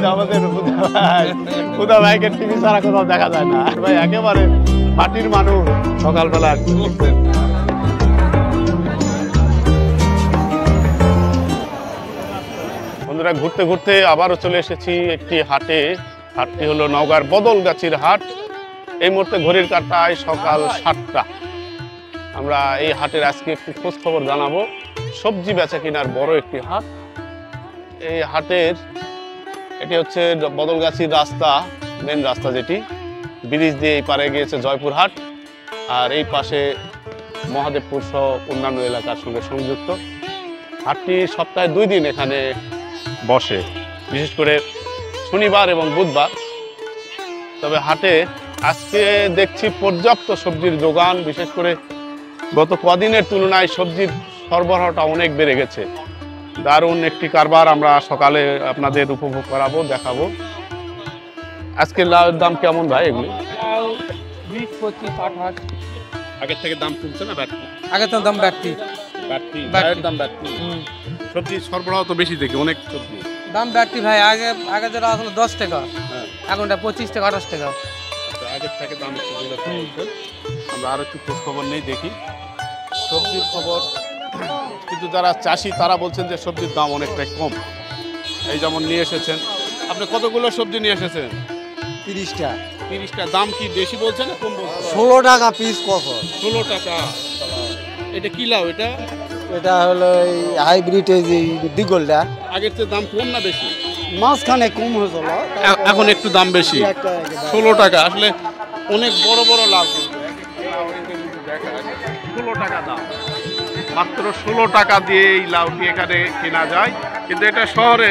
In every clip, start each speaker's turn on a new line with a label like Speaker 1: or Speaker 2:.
Speaker 1: যে আমাদের হুদা ভাইকে টিভি ছাড়া কোথাও দেখা যায় না ভাই, একেবারে মাটির মানুষ। সকালবেলা বন্ধুরা, ঘুরতে ঘুরতে আবারও চলে এসেছি একটি হাটে। হাটটি হলো নওগাঁর বদলগাছির হাট। এই মুহূর্তে ঘড়ির কাঁটায় সকাল 7টা। আমরা এই হাটের আজকে একটু খোঁজ খবর জানাবো। সবজি বেচা কিনার বড় একটি হাট। এই হাটের এটি হচ্ছে বদলগাছির রাস্তা, মেন রাস্তা, যেটি ব্রিজ দিয়ে এই পারে গিয়েছে জয়পুর হাট, আর এই পাশে মহাদেবপুর সহ অন্যান্য এলাকার সঙ্গে সংযুক্ত। হাটটি সপ্তাহে 2 দিন এখানে বসে, বিশেষ করে শনিবার এবং বুধবার। তবে হাটে আজকে দেখছি পর্যাপ্ত সবজির যোগান। বিশেষ করে গত কদিনের তুলনায় সবজির সরবরাহটা অনেক বেড়ে গেছে। দারুণ একটি কারবার আমরা সকালে আপনাদের উপভোগ করাবো, দেখাবো। আজকে লাউয়ের দাম কেমন ভাই? এগুলি
Speaker 2: 20, 25, 28।
Speaker 1: আগের থেকে দাম কমছে না বাড়তি?
Speaker 2: আগে তো দাম বাড়তি।
Speaker 1: দাম বাড়তি। সবজি সরবরাহ তো বেশি দেখি, অনেক সবজি
Speaker 2: দাম বাড়তি ভাই। আগে যেটা আসলে 10 টাকা, এখন 25 টাকা, 28 টাকা।
Speaker 1: আগের থেকে দাম একটু বেড়েছে। আমরা আরো একটু খোঁজ খবর নেই, দেখি সবজির খবর। কিন্তু যারা চাষি তারা বলছেন যে সবজির দাম অনেকটাই কম। এই যেমন নিয়ে এসেছেন আপনি, কতগুলো সবজি নিয়ে এসেছেন?
Speaker 3: 30টা।
Speaker 1: 30টা। দাম কি বেশি বলছেন না কম বলছেন?
Speaker 3: 16 টাকা পিস কত?
Speaker 1: 16 টাকা। এটা কি লাউ?
Speaker 3: এটা হলো এই হাইব্রিড, এই যে দিগলটা।
Speaker 1: আগের চেয়ে দাম কম না বেশি?
Speaker 3: মাঝখানে কম হয়েছিল,
Speaker 1: এখন একটু দাম বেশি। 16 টাকা। আসলে অনেক বড় বড় লাউ, কিন্তু 16 টাকা দাম। মাত্র 16 টাকা দিয়ে এই লাউটি এখানে কেনা যায়, কিন্তু এটা শহরে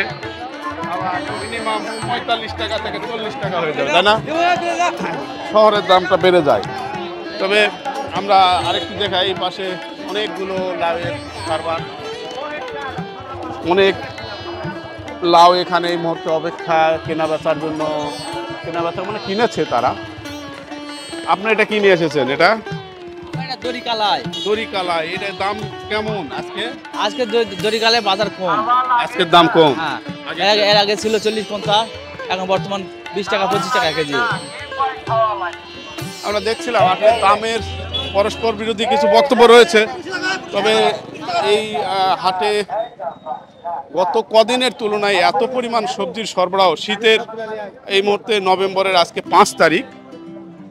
Speaker 1: মিনিমাম 45 টাকা থেকে 40 টাকা হয়ে যায়, তাই না? শহরের দামটা বেড়ে যায়। তবে আমরা আরেকটু দেখাই, এই পাশে অনেকগুলো লাউয়ের কারবার। অনেক লাউ এখানে এই মুহূর্তে অপেক্ষা কেনা বেচার জন্য। কেনা বেচা মানে কিনেছে তারা। আপনি এটা কি নিয়ে এসেছেন? এটা দড়িকালাই। এটার দাম কেমন আজকে?
Speaker 4: আজকে দড়িকালাই বাজার কম,
Speaker 1: আজকের দাম কম।
Speaker 4: এর আগে ছিল 40-50, এখন বর্তমান 20 টাকা 25 টাকা কেজি।
Speaker 1: আমরা দেখছিলাম আপনার দামের পরস্পর বিরোধী কিছু বক্তব্য রয়েছে। তবে এই হাটে গত কদিনের তুলনায় এত পরিমাণ সবজির সরবরাহ, শীতের এই মুহূর্তে নভেম্বরের আজকে 5 তারিখ,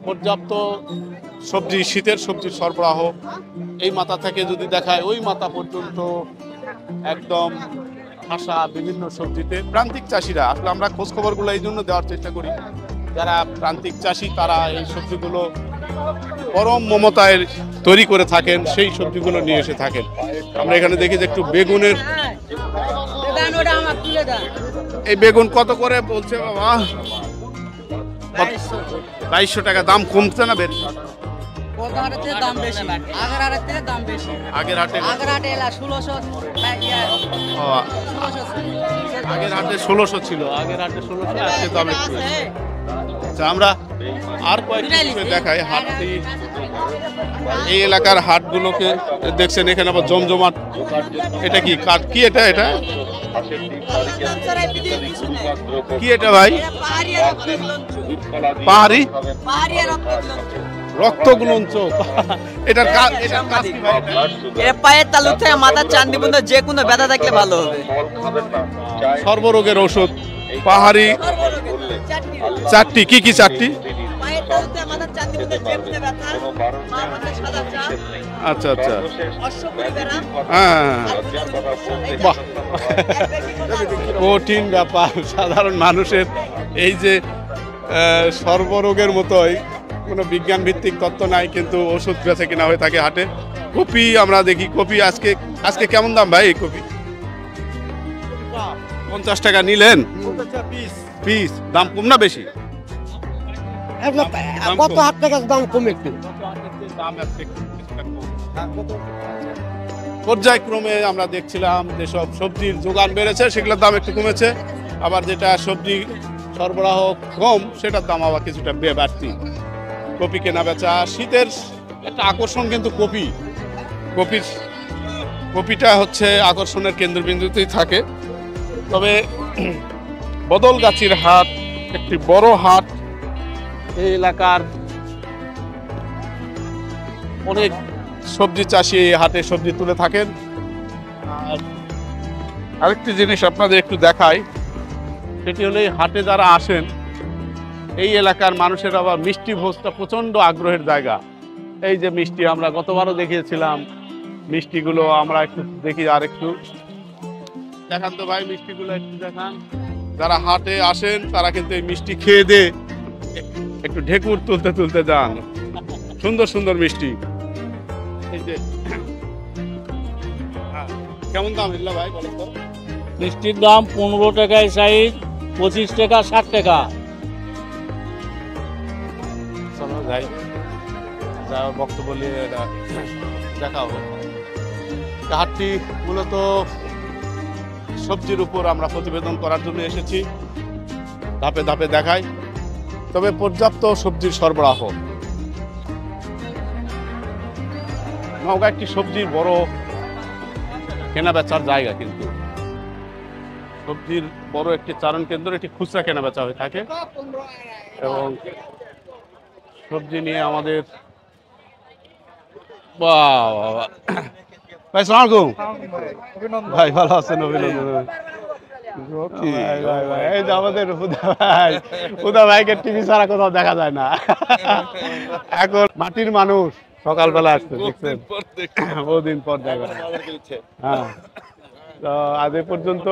Speaker 1: পর্যাপ্ত সবজি, শীতের সবজির সরবরাহ। এই মাথা থেকে যদি দেখায় ওই মাথা পর্যন্ত একদম ঠাসা বিভিন্ন সবজিতে। প্রান্তিক চাষিরা, আসলে আমরা খোঁজ খবরগুলো এই জন্য দেওয়ার চেষ্টা করি, যারা প্রান্তিক চাষি তারা এই সবজিগুলো পরম মমতায় তৈরি করে থাকেন, সেই সবজিগুলো নিয়ে এসে থাকেন। আমরা এখানে দেখি যে একটু বেগুনের, এই বেগুন কত করে বলছে বাবা? 2200 টাকা। দাম কমছে না বেশি? আগের হাটে 1600 ছিল। আগের হাটে 1600, আজকে দাম একটু। আচ্ছা, আমরা আর কয়েকটি দেখাই হাটটি। এই এলাকার হাটগুলোকে দেখছেন, এখানে আবার জমজমাট। এটা কি কি? এটা কি? এটা ভাই পাহাড়ি রক্ত গুলঞ্চ। এটার কাজ কি ভাই?
Speaker 4: এটা পায়ের তালু থেকে মাথার চান্দি পর্যন্ত যে কোনো ব্যথা থাকলে ভালো হবে।
Speaker 1: সর্বরোগের ওষুধ পাহাড়ি চারটি। কি কি চারটি? আচ্ছা আচ্ছা, হ্যাঁ, বাহ, কঠিন ব্যাপার। সাধারণ মানুষের এই যে সর্বরোগের মতোই কোনো বিজ্ঞান ভিত্তিক তত্ত্ব নাই, কিন্তু ওষুধ বেচে কিনা হয়ে থাকে হাটে। কপি আমরা দেখি, কপি আজকে কেমন দাম ভাই? কপি 50 টাকা নিলেন পিস। দাম কম না বেশি?
Speaker 3: কত হাট থেকে দাম কম একটু।
Speaker 1: পর্যায়ক্রমে আমরা দেখছিলাম যেসব সবজির যোগান বেড়েছে সেগুলোর দাম একটু কমেছে, আবার যেটা সবজি সরবরাহ কম সেটার দাম আবার কিছুটা বাড়তি। কপি কেনা বেচা, শীতের একটা আকর্ষণ কিন্তু কপিটা হচ্ছে আকর্ষণের কেন্দ্রবিন্দুতেই থাকে। তবে বদলগাছির হাট একটি বড় হাট। এই এলাকার অনেক সবজি চাষি এই হাটে সবজি তুলে থাকেন। আর আরেকটি জিনিস আপনাদের একটু দেখাই, সেটি হলো এই হাটে যারা আসেন এই এলাকার মানুষের আবার মিষ্টি ভোজটা প্রচন্ড আগ্রহের জায়গা। এই যে মিষ্টি আমরা গতবারও দেখিয়েছিলাম, মিষ্টিগুলো আমরা একটু দেখি, আর একটু দেখান তো ভাই, মিষ্টিগুলো একটু দেখান। যারা হাটে আসেন তারা কিন্তু এই মিষ্টি খেয়ে দিয়ে একটু ঢেকুর তুলতে তুলতে যান। সুন্দর সুন্দর মিষ্টি। এই যে কেমন দাম ইল্লা ভাই বলেন তো?
Speaker 5: মিষ্টির দাম 15 টাকায় সাইজ, 25 টাকা, 60 টাকা।
Speaker 1: চলো যাই, যা বক্তব্য নিয়ে এটা দেখা হবে। হাটটি মূলত সবজির উপর আমরা প্রতিবেদন করার জন্য এসেছি, ধাপে ধাপে দেখাই। তবে পর্যাপ্ত সবজির সরবরাহ। নওগাঁ একটি সবজির বড় কেনা বেচার জায়গা, কিন্তু সবজির বড় একটি চারণ কেন্দ্র, একটি খুচরা কেনা বেচা হয়ে থাকে। এবং সবজি নিয়ে আমাদের ভাই সালাম আলাইকুম। ভাই ভালো আছেন? অভিনন্দন। এই যে আমাদের হুদা ভাইকে টিভি ছাড়া কোথাও দেখা যায় না। এখন মাটির মানুষ সকালবেলা আসছে, দেখছেন, বহুদিন পর দেখা। হ্যাঁ, তো আজ এ পর্যন্ত।